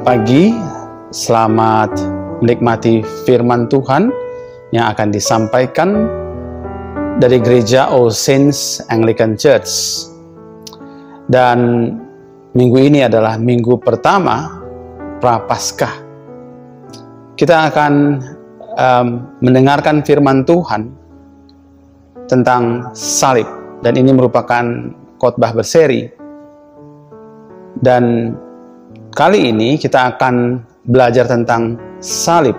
pagi, selamat menikmati firman Tuhan yang akan disampaikan dari gereja All Saints Anglican Church. Dan minggu ini adalah minggu pertama Prapaskah. Kita akan mendengarkan firman Tuhan tentang salib, dan ini merupakan khotbah berseri. Dan kali ini kita akan belajar tentang salib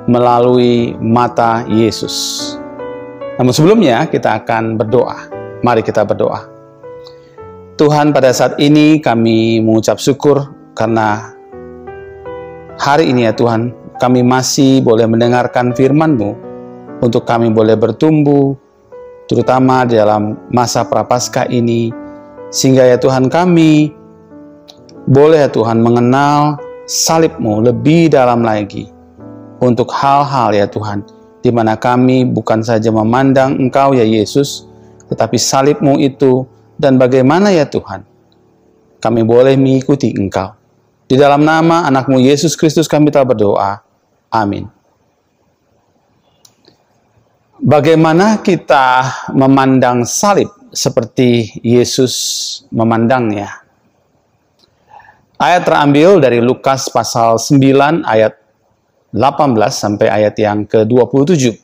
melalui mata Yesus. Namun sebelumnya kita akan berdoa. Mari kita berdoa. Tuhan, pada saat ini kami mengucap syukur karena hari ini ya Tuhan, kami masih boleh mendengarkan firman-Mu untuk kami boleh bertumbuh, terutama di dalam masa Prapaskah ini, sehingga ya Tuhan kami boleh ya Tuhan mengenal salib-Mu lebih dalam lagi untuk hal-hal ya Tuhan, di mana kami bukan saja memandang Engkau ya Yesus, tetapi salib-Mu itu, dan bagaimana ya Tuhan kami boleh mengikuti Engkau. Di dalam nama anak-Mu Yesus Kristus kami telah berdoa. Amin. Bagaimana kita memandang salib seperti Yesus memandangnya? Ayat terambil dari Lukas pasal 9 ayat 18 sampai ayat yang ke-27.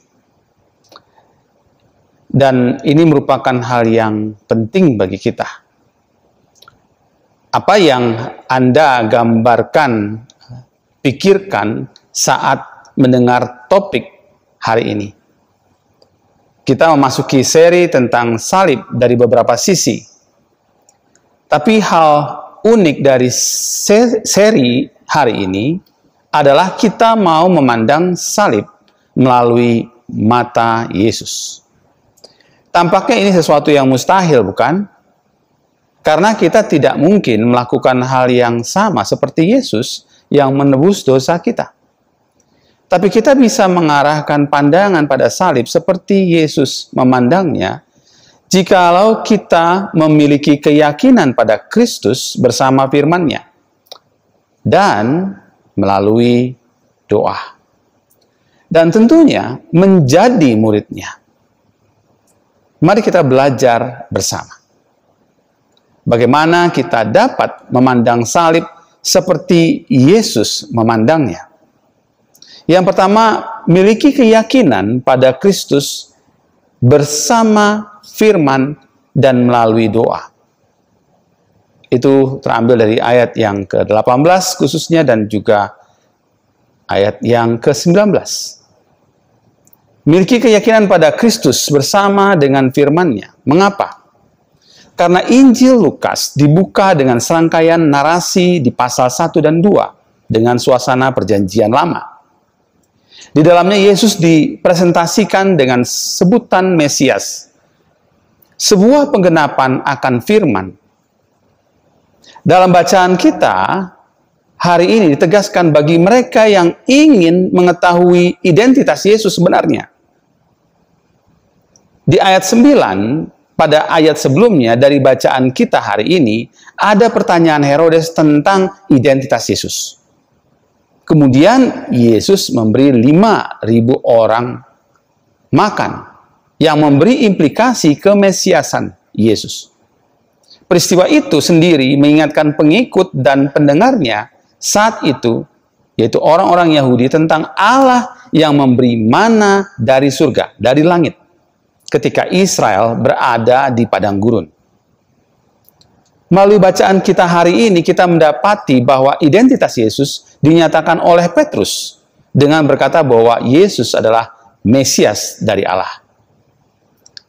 Dan ini merupakan hal yang penting bagi kita. Apa yang Anda gambarkan, pikirkan saat mendengar topik hari ini? Kita memasuki seri tentang salib dari beberapa sisi. Tapi hal unik dari seri hari ini adalah kita mau memandang salib melalui mata Yesus. Tampaknya ini sesuatu yang mustahil, bukan? Karena kita tidak mungkin melakukan hal yang sama seperti Yesus yang menebus dosa kita. Tapi kita bisa mengarahkan pandangan pada salib seperti Yesus memandangnya, jikalau kita memiliki keyakinan pada Kristus bersama firman-Nya dan melalui doa. Dan tentunya menjadi murid-Nya. Mari kita belajar bersama. Bagaimana kita dapat memandang salib seperti Yesus memandangnya. Yang pertama, miliki keyakinan pada Kristus bersama firman dan melalui doa. Itu terambil dari ayat yang ke-18 khususnya dan juga ayat yang ke-19. Miliki keyakinan pada Kristus bersama dengan firman-Nya. Mengapa? Karena Injil Lukas dibuka dengan serangkaian narasi di pasal 1 dan 2 dengan suasana perjanjian lama. Di dalamnya Yesus dipresentasikan dengan sebutan Mesias, sebuah penggenapan akan firman. Dalam bacaan kita, hari ini ditegaskan bagi mereka yang ingin mengetahui identitas Yesus sebenarnya. Di ayat 9, pada ayat sebelumnya dari bacaan kita hari ini, ada pertanyaan Herodes tentang identitas Yesus. Kemudian Yesus memberi 5.000 orang makan, yang memberi implikasi kemesiasan Yesus. Peristiwa itu sendiri mengingatkan pengikut dan pendengarnya saat itu, yaitu orang-orang Yahudi, tentang Allah yang memberi mana dari surga, dari langit, ketika Israel berada di padang gurun. Melalui bacaan kita hari ini, kita mendapati bahwa identitas Yesus dinyatakan oleh Petrus dengan berkata bahwa Yesus adalah Mesias dari Allah.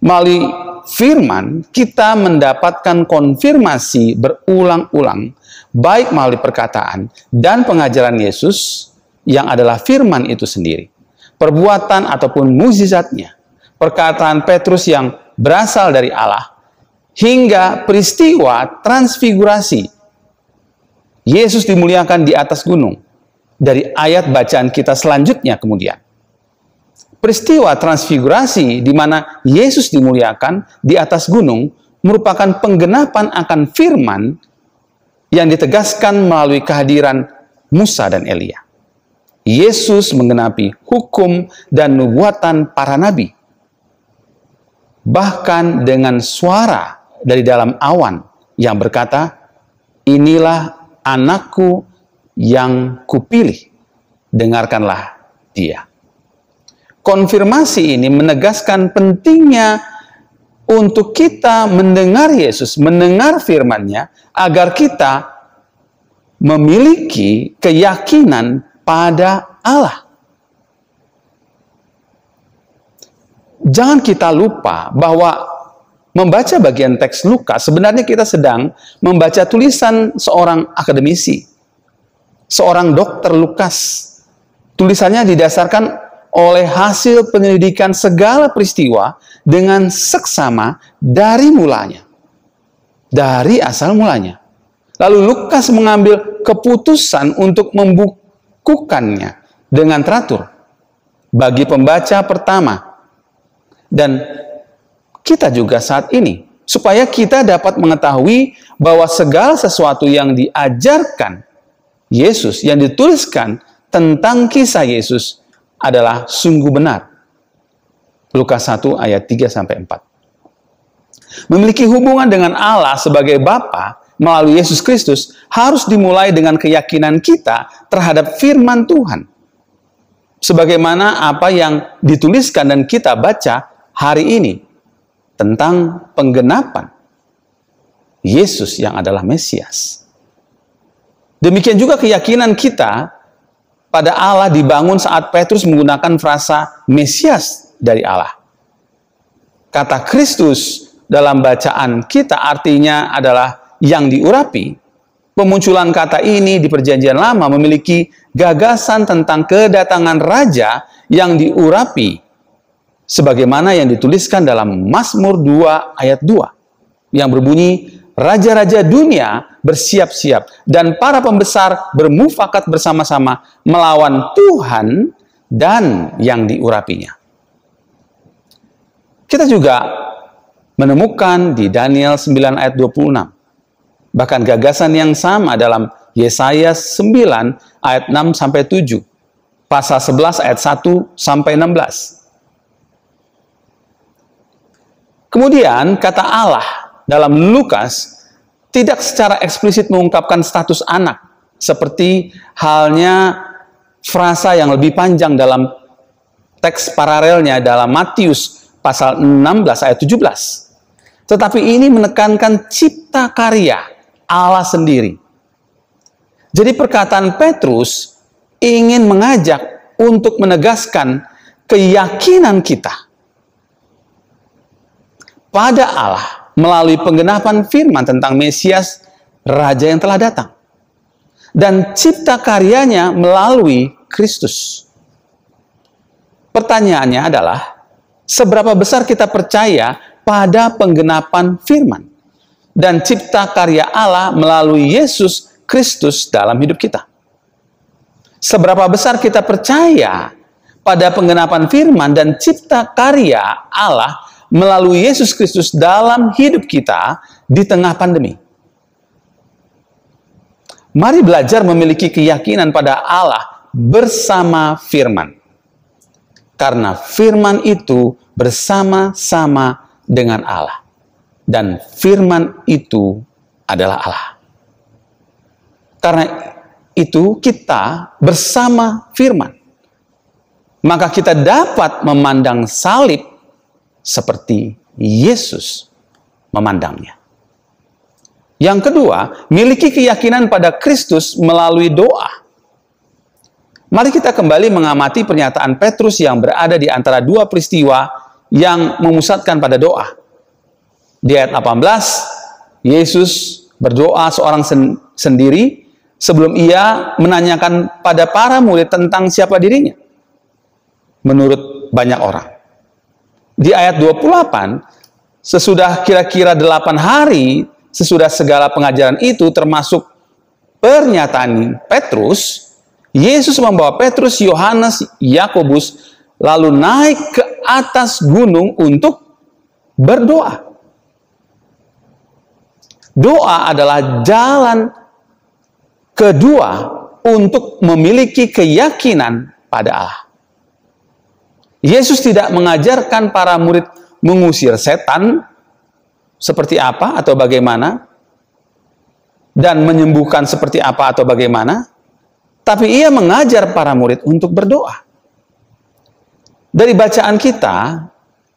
Melalui firman, kita mendapatkan konfirmasi berulang-ulang, baik melalui perkataan dan pengajaran Yesus yang adalah firman itu sendiri, perbuatan ataupun mukjizatnya, perkataan Petrus yang berasal dari Allah, hingga peristiwa transfigurasi. Yesus dimuliakan di atas gunung. Dari ayat bacaan kita selanjutnya kemudian. Peristiwa transfigurasi di mana Yesus dimuliakan di atas gunung merupakan penggenapan akan firman yang ditegaskan melalui kehadiran Musa dan Elia. Yesus menggenapi hukum dan nubuatan para nabi. Bahkan dengan suara dari dalam awan yang berkata, "Inilah anakku yang kupilih, dengarkanlah dia." Konfirmasi ini menegaskan pentingnya untuk kita mendengar Yesus, mendengar firman-Nya, agar kita memiliki keyakinan pada Allah. Jangan kita lupa bahwa membaca bagian teks Lukas, sebenarnya kita sedang membaca tulisan seorang akademisi, seorang dokter Lukas. Tulisannya didasarkan oleh hasil penyelidikan segala peristiwa dengan seksama dari mulanya, dari asal mulanya. Lalu Lukas mengambil keputusan untuk membukukannya dengan teratur bagi pembaca pertama. Dan kita juga saat ini, supaya kita dapat mengetahui bahwa segala sesuatu yang diajarkan Yesus, yang dituliskan tentang kisah Yesus adalah sungguh benar. Lukas 1 ayat 3-4. Memiliki hubungan dengan Allah sebagai Bapa melalui Yesus Kristus harus dimulai dengan keyakinan kita terhadap firman Tuhan. Sebagaimana apa yang dituliskan dan kita baca hari ini tentang penggenapan Yesus yang adalah Mesias. Demikian juga keyakinan kita pada Allah dibangun saat Petrus menggunakan frasa Mesias dari Allah. Kata Kristus dalam bacaan kita artinya adalah yang diurapi. Pemunculan kata ini di Perjanjian Lama memiliki gagasan tentang kedatangan Raja yang diurapi, sebagaimana yang dituliskan dalam Mazmur 2 ayat 2 yang berbunyi, "Raja-raja dunia bersiap-siap dan para pembesar bermufakat bersama-sama melawan Tuhan dan yang diurapinya." Kita juga menemukan di Daniel 9 ayat 26 bahkan gagasan yang sama dalam Yesaya 9 ayat 6-7, pasal 11 ayat 1-16. Kemudian kata Allah dalam Lukas tidak secara eksplisit mengungkapkan status anak, seperti halnya frasa yang lebih panjang dalam teks paralelnya dalam Matius pasal 16 ayat 17. Tetapi ini menekankan cipta karya Allah sendiri. Jadi perkataan Petrus ingin mengajak untuk menegaskan keyakinan kita pada Allah melalui penggenapan firman tentang Mesias, Raja yang telah datang. Dan cipta karyanya melalui Kristus. Pertanyaannya adalah, seberapa besar kita percaya pada penggenapan firman dan cipta karya Allah melalui Yesus Kristus dalam hidup kita? Seberapa besar kita percaya pada penggenapan firman dan cipta karya Allah melalui Yesus Kristus dalam hidup kita di tengah pandemi? Mari belajar memiliki keyakinan pada Allah bersama firman. Karena firman itu bersama-sama dengan Allah. Dan firman itu adalah Allah. Karena itu kita bersama firman. Maka kita dapat memandang salib seperti Yesus memandangnya. Yang kedua, miliki keyakinan pada Kristus melalui doa. Mari kita kembali mengamati pernyataan Petrus yang berada di antara dua peristiwa yang memusatkan pada doa. Di ayat 18, Yesus berdoa seorang sendiri sebelum ia menanyakan pada para murid tentang siapa dirinya menurut banyak orang. Di ayat 28, sesudah kira-kira 8 hari, sesudah segala pengajaran itu termasuk pernyataan Petrus, Yesus membawa Petrus, Yohanes, Yakobus lalu naik ke atas gunung untuk berdoa. Doa adalah jalan kedua untuk memiliki keyakinan pada Allah. Yesus tidak mengajarkan para murid mengusir setan seperti apa atau bagaimana, dan menyembuhkan seperti apa atau bagaimana, tapi ia mengajar para murid untuk berdoa. Dari bacaan kita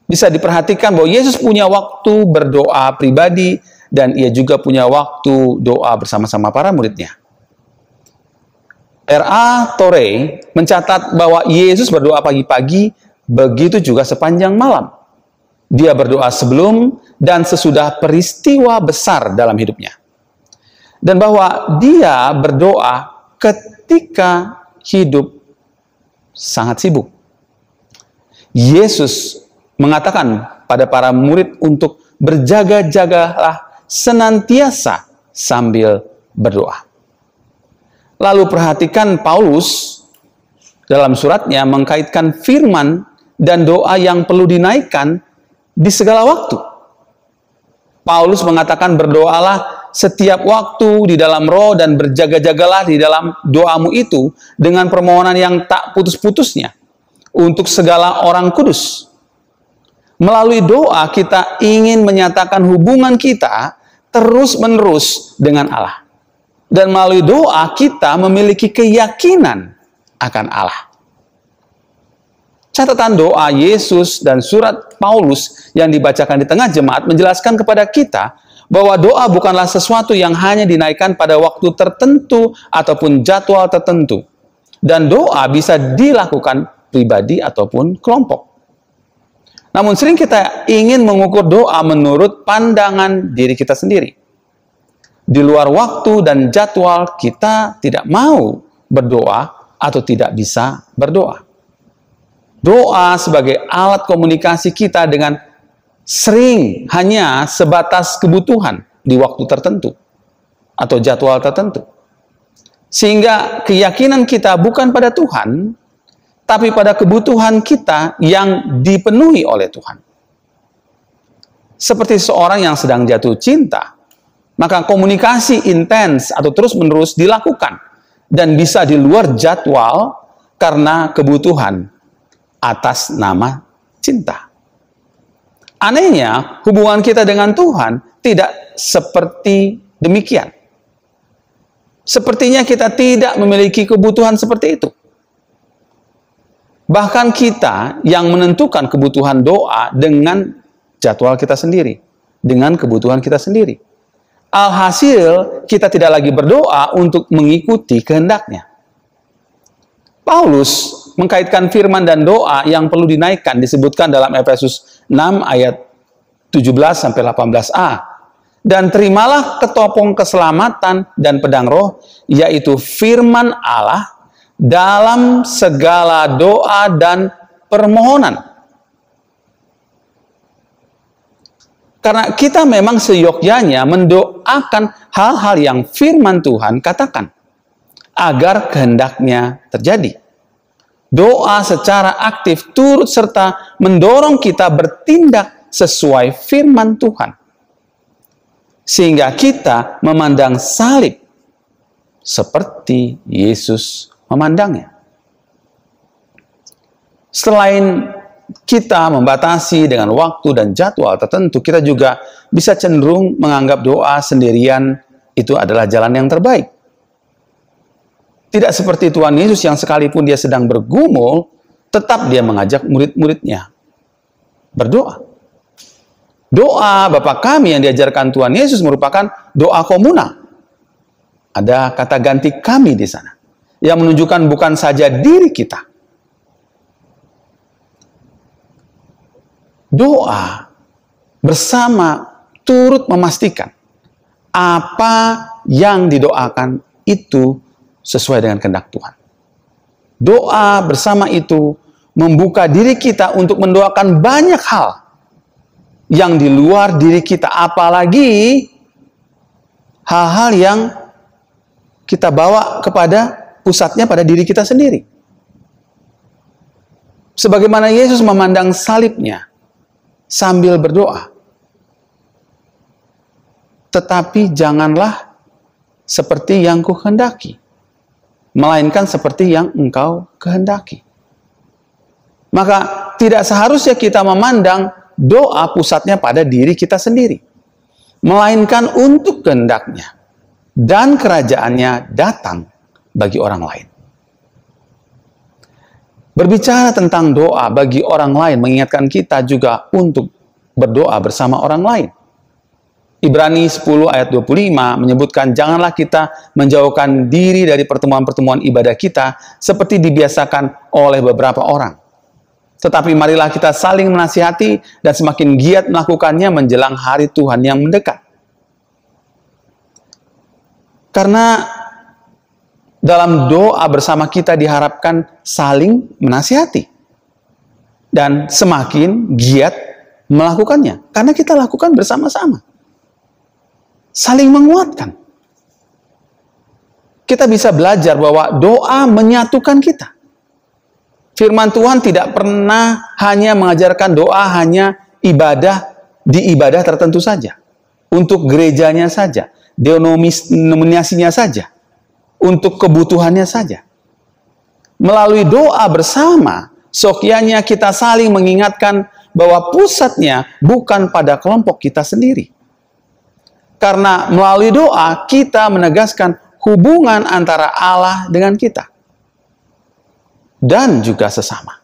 bisa diperhatikan bahwa Yesus punya waktu berdoa pribadi dan ia juga punya waktu doa bersama-sama para muridnya. R.A. Torrey mencatat bahwa Yesus berdoa pagi-pagi, begitu juga sepanjang malam. Dia berdoa sebelum dan sesudah peristiwa besar dalam hidupnya. Dan bahwa dia berdoa ketika hidup sangat sibuk. Yesus mengatakan pada para murid untuk berjaga-jagalah senantiasa sambil berdoa. Lalu perhatikan Paulus dalam suratnya mengkaitkan firman dan doa yang perlu dinaikkan di segala waktu. Paulus mengatakan berdoalah setiap waktu di dalam roh dan berjaga-jagalah di dalam doamu itu dengan permohonan yang tak putus-putusnya untuk segala orang kudus. Melalui doa kita ingin menyatakan hubungan kita terus-menerus dengan Allah. Dan melalui doa kita memiliki keyakinan akan Allah. Catatan doa Yesus dan surat Paulus yang dibacakan di tengah jemaat menjelaskan kepada kita bahwa doa bukanlah sesuatu yang hanya dinaikkan pada waktu tertentu ataupun jadwal tertentu. Dan doa bisa dilakukan pribadi ataupun kelompok. Namun sering kita ingin mengukur doa menurut pandangan diri kita sendiri. Di luar waktu dan jadwal kita tidak mau berdoa atau tidak bisa berdoa. Doa sebagai alat komunikasi kita dengan sering hanya sebatas kebutuhan di waktu tertentu atau jadwal tertentu. Sehingga keyakinan kita bukan pada Tuhan, tapi pada kebutuhan kita yang dipenuhi oleh Tuhan. Seperti seorang yang sedang jatuh cinta, maka komunikasi intens atau terus-menerus dilakukan dan bisa di luar jadwal karena kebutuhan atas nama cinta. Anehnya, hubungan kita dengan Tuhan tidak seperti demikian. Sepertinya kita tidak memiliki kebutuhan seperti itu. Bahkan kita yang menentukan kebutuhan doa dengan jadwal kita sendiri, dengan kebutuhan kita sendiri. Alhasil, kita tidak lagi berdoa untuk mengikuti kehendaknya. Paulus mengkaitkan firman dan doa yang perlu dinaikkan disebutkan dalam Efesus 6 ayat 17-18a. Dan terimalah ketopong keselamatan dan pedang roh, yaitu firman Allah dalam segala doa dan permohonan. Karena kita memang seyogyanya mendoakan hal-hal yang firman Tuhan katakan, agar kehendaknya terjadi. Doa secara aktif turut serta mendorong kita bertindak sesuai firman Tuhan. Sehingga kita memandang salib seperti Yesus memandangnya. Selain kita membatasi dengan waktu dan jadwal tertentu, kita juga bisa cenderung menganggap doa sendirian itu adalah jalan yang terbaik. Tidak seperti Tuhan Yesus yang sekalipun dia sedang bergumul, tetap dia mengajak murid-muridnya berdoa. Doa Bapa kami yang diajarkan Tuhan Yesus merupakan doa komunal. Ada kata ganti kami di sana, yang menunjukkan bukan saja diri kita. Doa bersama turut memastikan apa yang didoakan itu sesuai dengan kehendak Tuhan. Doa bersama itu membuka diri kita untuk mendoakan banyak hal yang di luar diri kita, apalagi hal-hal yang kita bawa kepada pusatnya pada diri kita sendiri. Sebagaimana Yesus memandang salibnya sambil berdoa. Tetapi janganlah seperti yang kuhendaki, melainkan seperti yang engkau kehendaki. Maka tidak seharusnya kita memandang doa pusatnya pada diri kita sendiri, melainkan untuk kehendaknya dan kerajaannya datang bagi orang lain. Berbicara tentang doa bagi orang lain mengingatkan kita juga untuk berdoa bersama orang lain. Ibrani 10 ayat 25 menyebutkan, janganlah kita menjauhkan diri dari pertemuan-pertemuan ibadah kita seperti dibiasakan oleh beberapa orang. Tetapi marilah kita saling menasihati dan semakin giat melakukannya menjelang hari Tuhan yang mendekat. Karena dalam doa bersama kita diharapkan saling menasihati dan semakin giat melakukannya. Karena kita lakukan bersama-sama. Saling menguatkan. Kita bisa belajar bahwa doa menyatukan kita. Firman Tuhan tidak pernah hanya mengajarkan doa hanya di ibadah tertentu saja. Untuk gerejanya saja. Denominasinya saja. Untuk kebutuhannya saja. Melalui doa bersama, sokianya kita saling mengingatkan bahwa pusatnya bukan pada kelompok kita sendiri. Karena melalui doa kita menegaskan hubungan antara Allah dengan kita. Dan juga sesama.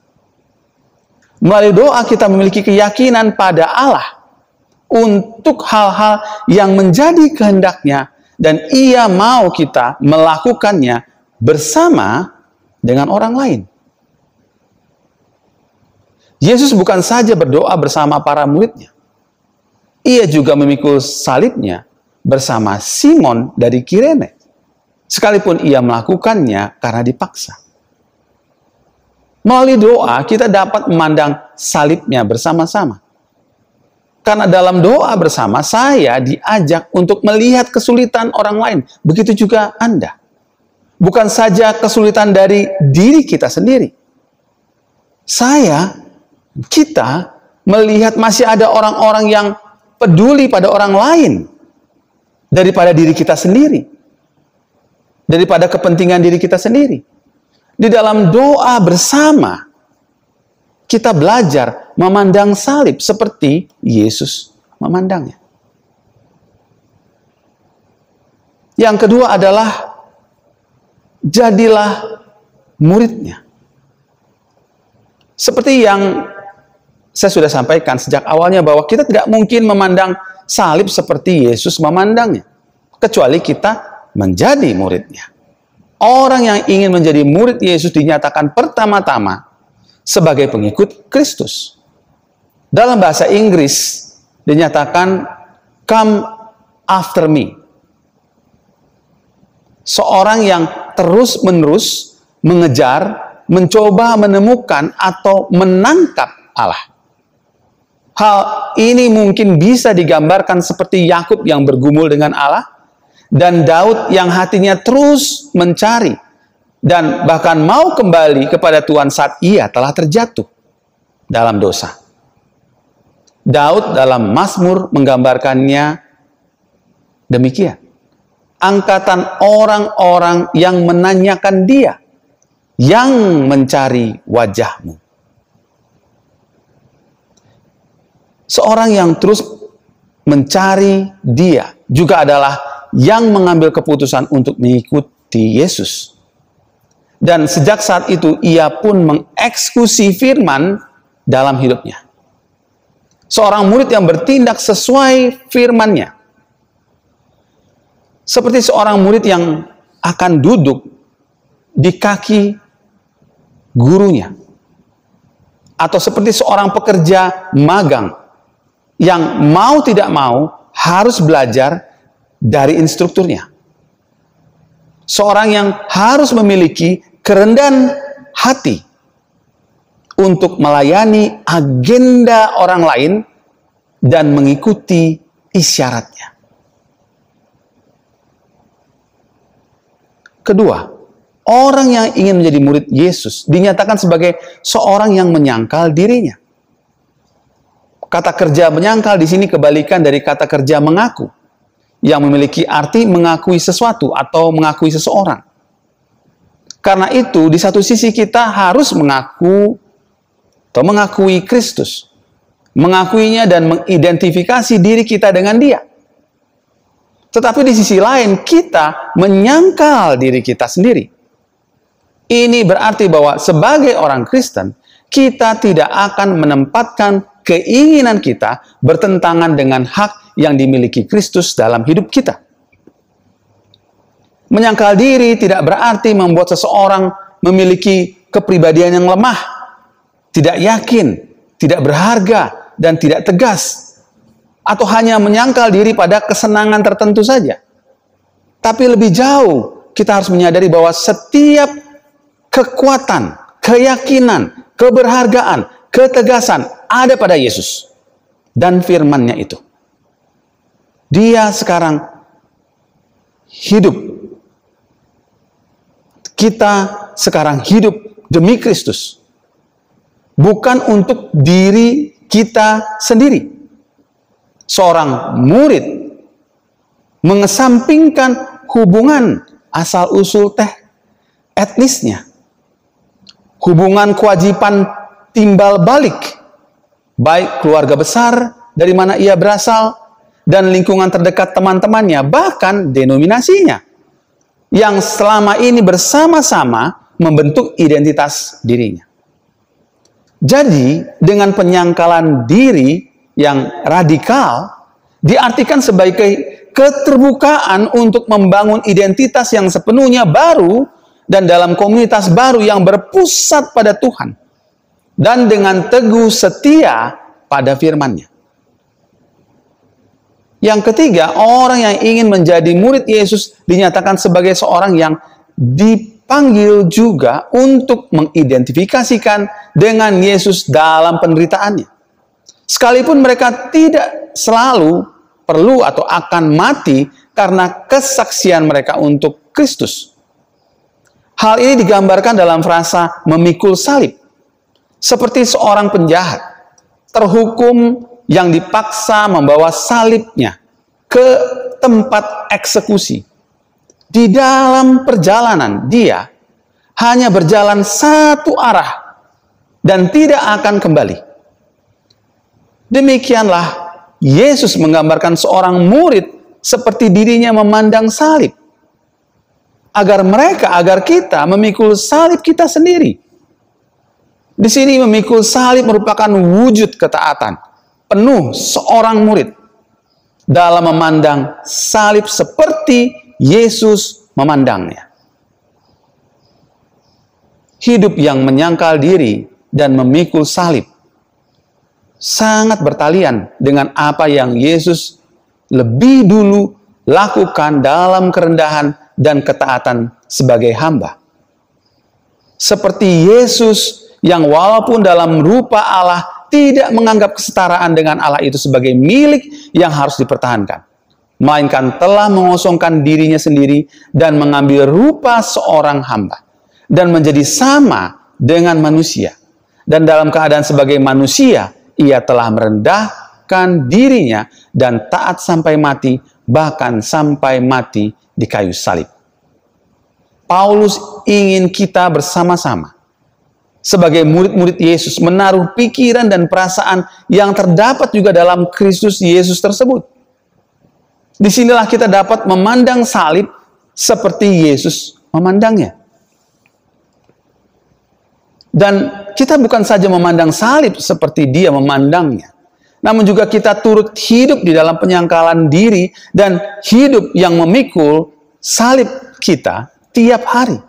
Melalui doa kita memiliki keyakinan pada Allah untuk hal-hal yang menjadi kehendaknya dan Ia mau kita melakukannya bersama dengan orang lain. Yesus bukan saja berdoa bersama para muridnya. Ia juga memikul salibnya bersama Simon dari Kirene. Sekalipun ia melakukannya karena dipaksa. Melalui doa kita dapat memandang salibnya bersama-sama. Karena dalam doa bersama saya diajak untuk melihat kesulitan orang lain. Begitu juga Anda. Bukan saja kesulitan dari diri kita sendiri. Kita melihat masih ada orang-orang yang peduli pada orang lain daripada diri kita sendiri, daripada kepentingan diri kita sendiri. Di dalam doa bersama kita belajar memandang salib seperti Yesus memandangnya. Yang kedua adalah jadilah muridnya. Seperti yang saya sudah sampaikan sejak awalnya bahwa kita tidak mungkin memandang salib seperti Yesus memandangnya. Kecuali kita menjadi muridnya. Orang yang ingin menjadi murid Yesus dinyatakan pertama-tama sebagai pengikut Kristus. Dalam bahasa Inggris dinyatakan come after me. Seorang yang terus-menerus mengejar, mencoba menemukan atau menangkap Allah. Hal ini mungkin bisa digambarkan seperti Yakub yang bergumul dengan Allah dan Daud yang hatinya terus mencari dan bahkan mau kembali kepada Tuhan saat ia telah terjatuh dalam dosa. Daud dalam Mazmur menggambarkannya demikian. Angkatan orang-orang yang menanyakan dia, yang mencari wajahmu. Seorang yang terus mencari dia juga adalah yang mengambil keputusan untuk mengikuti Yesus. Dan sejak saat itu ia pun mengeksekusi firman dalam hidupnya. Seorang murid yang bertindak sesuai firman-Nya. Seperti seorang murid yang akan duduk di kaki gurunya. Atau seperti seorang pekerja magang yang mau tidak mau harus belajar dari instrukturnya. Seorang yang harus memiliki kerendahan hati untuk melayani agenda orang lain dan mengikuti isyaratnya. Kedua, orang yang ingin menjadi murid Yesus dinyatakan sebagai seorang yang menyangkal dirinya. Kata kerja menyangkal di sini kebalikan dari kata kerja mengaku, yang memiliki arti mengakui sesuatu atau mengakui seseorang. Karena itu, di satu sisi kita harus mengakui Kristus, mengakuinya dan mengidentifikasi diri kita dengan Dia. Tetapi di sisi lain, kita menyangkal diri kita sendiri. Ini berarti bahwa sebagai orang Kristen, kita tidak akan menempatkan keinginan kita bertentangan dengan hak yang dimiliki Kristus dalam hidup kita. Menyangkal diri tidak berarti membuat seseorang memiliki kepribadian yang lemah, tidak yakin, tidak berharga, dan tidak tegas. Atau hanya menyangkal diri pada kesenangan tertentu saja. Tapi lebih jauh, kita harus menyadari bahwa setiap kekuatan, keyakinan, keberhargaan, ketegasan ada pada Yesus dan firman-Nya itu. Dia sekarang hidup. Kita sekarang hidup demi Kristus. Bukan untuk diri kita sendiri. Seorang murid mengesampingkan hubungan asal-usul etnisnya. Hubungan kewajiban timbal balik. Baik keluarga besar dari mana ia berasal dan lingkungan terdekat teman-temannya, bahkan denominasinya. Yang selama ini bersama-sama membentuk identitas dirinya. Jadi, dengan penyangkalan diri yang radikal, diartikan sebagai keterbukaan untuk membangun identitas yang sepenuhnya baru dan dalam komunitas baru yang berpusat pada Tuhan. Dan dengan teguh setia pada firman-Nya. Yang ketiga, orang yang ingin menjadi murid Yesus dinyatakan sebagai seorang yang dipanggil juga untuk mengidentifikasikan dengan Yesus dalam penderitaannya. Sekalipun mereka tidak selalu perlu atau akan mati karena kesaksian mereka untuk Kristus. Hal ini digambarkan dalam frasa memikul salib. Seperti seorang penjahat terhukum yang dipaksa membawa salibnya ke tempat eksekusi. Di dalam perjalanan dia hanya berjalan satu arah dan tidak akan kembali. Demikianlah Yesus menggambarkan seorang murid seperti dirinya memandang salib. Agar kita memikul salib kita sendiri. Di sini memikul salib merupakan wujud ketaatan penuh seorang murid dalam memandang salib seperti Yesus memandangnya. Hidup yang menyangkal diri dan memikul salib sangat bertalian dengan apa yang Yesus lebih dulu lakukan dalam kerendahan dan ketaatan sebagai hamba. Seperti Yesus yang walaupun dalam rupa Allah tidak menganggap kesetaraan dengan Allah itu sebagai milik yang harus dipertahankan, melainkan telah mengosongkan dirinya sendiri dan mengambil rupa seorang hamba dan menjadi sama dengan manusia. Dan dalam keadaan sebagai manusia, ia telah merendahkan dirinya dan taat sampai mati, bahkan sampai mati di kayu salib. Paulus ingin kita bersama-sama sebagai murid-murid Yesus menaruh pikiran dan perasaan yang terdapat juga dalam Kristus Yesus tersebut. Disinilah kita dapat memandang salib seperti Yesus memandangnya. Dan kita bukan saja memandang salib seperti dia memandangnya, namun juga kita turut hidup di dalam penyangkalan diri dan hidup yang memikul salib kita tiap hari.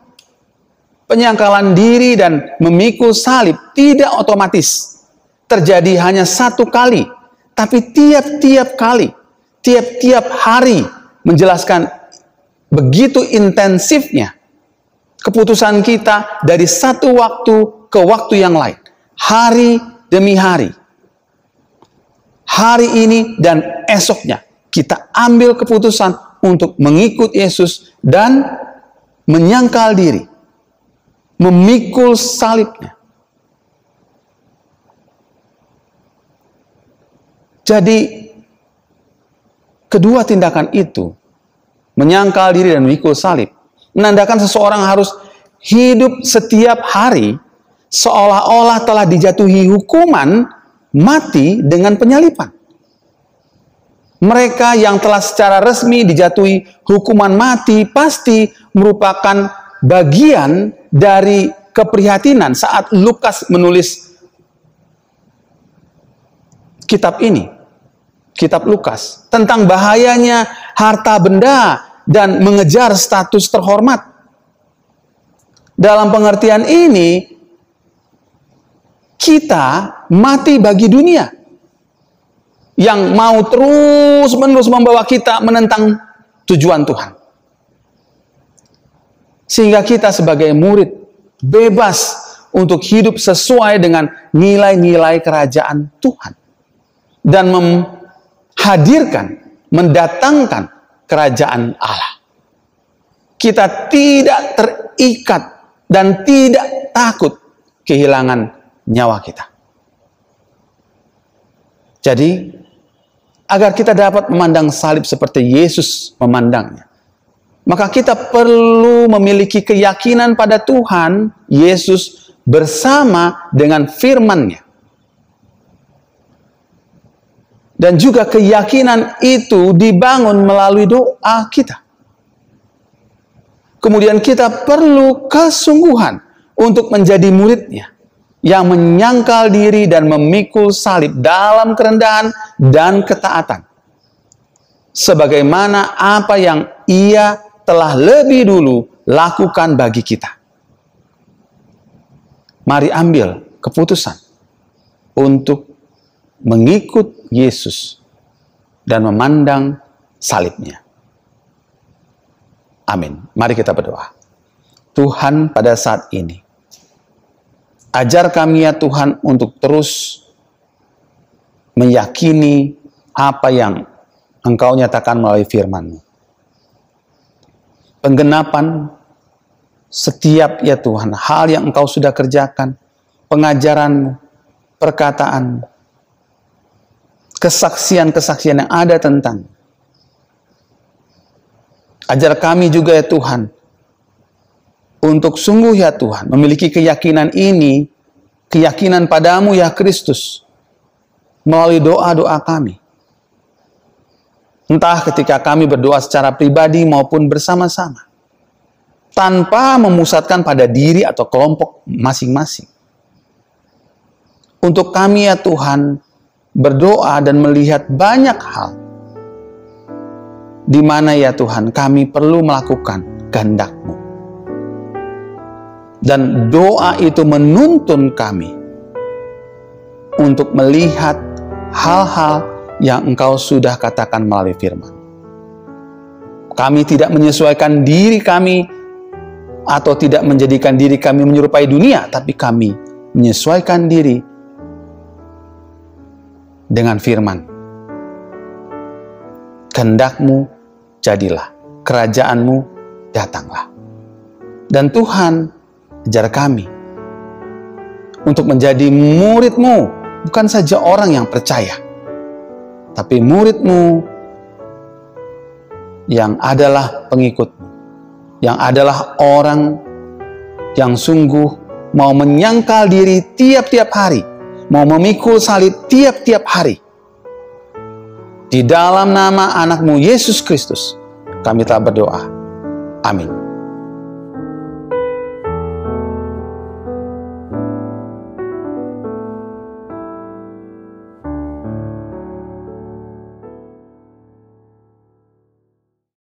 Penyangkalan diri dan memikul salib tidak otomatis terjadi hanya satu kali, tapi tiap-tiap kali, tiap-tiap hari menjelaskan begitu intensifnya keputusan kita dari satu waktu ke waktu yang lain, hari demi hari. Hari ini dan esoknya kita ambil keputusan untuk mengikut Yesus dan menyangkal diri, memikul salibnya. Jadi, kedua tindakan itu, menyangkal diri dan memikul salib, menandakan seseorang harus hidup setiap hari seolah-olah telah dijatuhi hukuman mati dengan penyalipan. Mereka yang telah secara resmi dijatuhi hukuman mati pasti merupakan bagian dari keprihatinan saat Lukas menulis kitab ini, kitab Lukas, tentang bahayanya harta benda dan mengejar status terhormat. Dalam pengertian ini, kita mati bagi dunia yang mau terus-menerus membawa kita menentang tujuan Tuhan. Sehingga kita sebagai murid bebas untuk hidup sesuai dengan nilai-nilai kerajaan Tuhan. Dan menghadirkan, mendatangkan kerajaan Allah. Kita tidak terikat dan tidak takut kehilangan nyawa kita. Jadi, agar kita dapat memandang salib seperti Yesus memandangnya, maka kita perlu memiliki keyakinan pada Tuhan Yesus bersama dengan firman-Nya. Dan juga keyakinan itu dibangun melalui doa kita. Kemudian kita perlu kesungguhan untuk menjadi murid-Nya yang menyangkal diri dan memikul salib dalam kerendahan dan ketaatan. Sebagaimana apa yang Ia telah lebih dulu lakukan bagi kita. Mari ambil keputusan untuk mengikut Yesus dan memandang salibnya. Amin. Mari kita berdoa. Tuhan, pada saat ini, ajar kami ya Tuhan untuk terus meyakini apa yang Engkau nyatakan melalui firman-Mu. Penggenapan setiap ya Tuhan hal yang Engkau sudah kerjakan, pengajaran-Mu, perkataan, kesaksian-kesaksian yang ada tentang. Ajar kami juga ya Tuhan, untuk sungguh ya Tuhan, memiliki keyakinan ini, keyakinan padamu ya Kristus, melalui doa-doa kami. Entah ketika kami berdoa secara pribadi maupun bersama-sama, tanpa memusatkan pada diri atau kelompok masing-masing. Untuk kami ya Tuhan, berdoa dan melihat banyak hal di mana ya Tuhan kami perlu melakukan kehendak-Mu. Dan doa itu menuntun kami untuk melihat hal-hal yang Engkau sudah katakan melalui firman. Kami tidak menyesuaikan diri kami atau tidak menjadikan diri kami menyerupai dunia, tapi kami menyesuaikan diri dengan firman. Kehendak-Mu jadilah, kerajaan-Mu datanglah. Dan Tuhan, ajar kami untuk menjadi murid-Mu, bukan saja orang yang percaya, tapi murid-Mu yang adalah pengikut-Mu, yang adalah orang yang sungguh mau menyangkal diri tiap-tiap hari, mau memikul salib tiap-tiap hari. Di dalam nama anak-Mu Yesus Kristus, kami telah berdoa. Amin.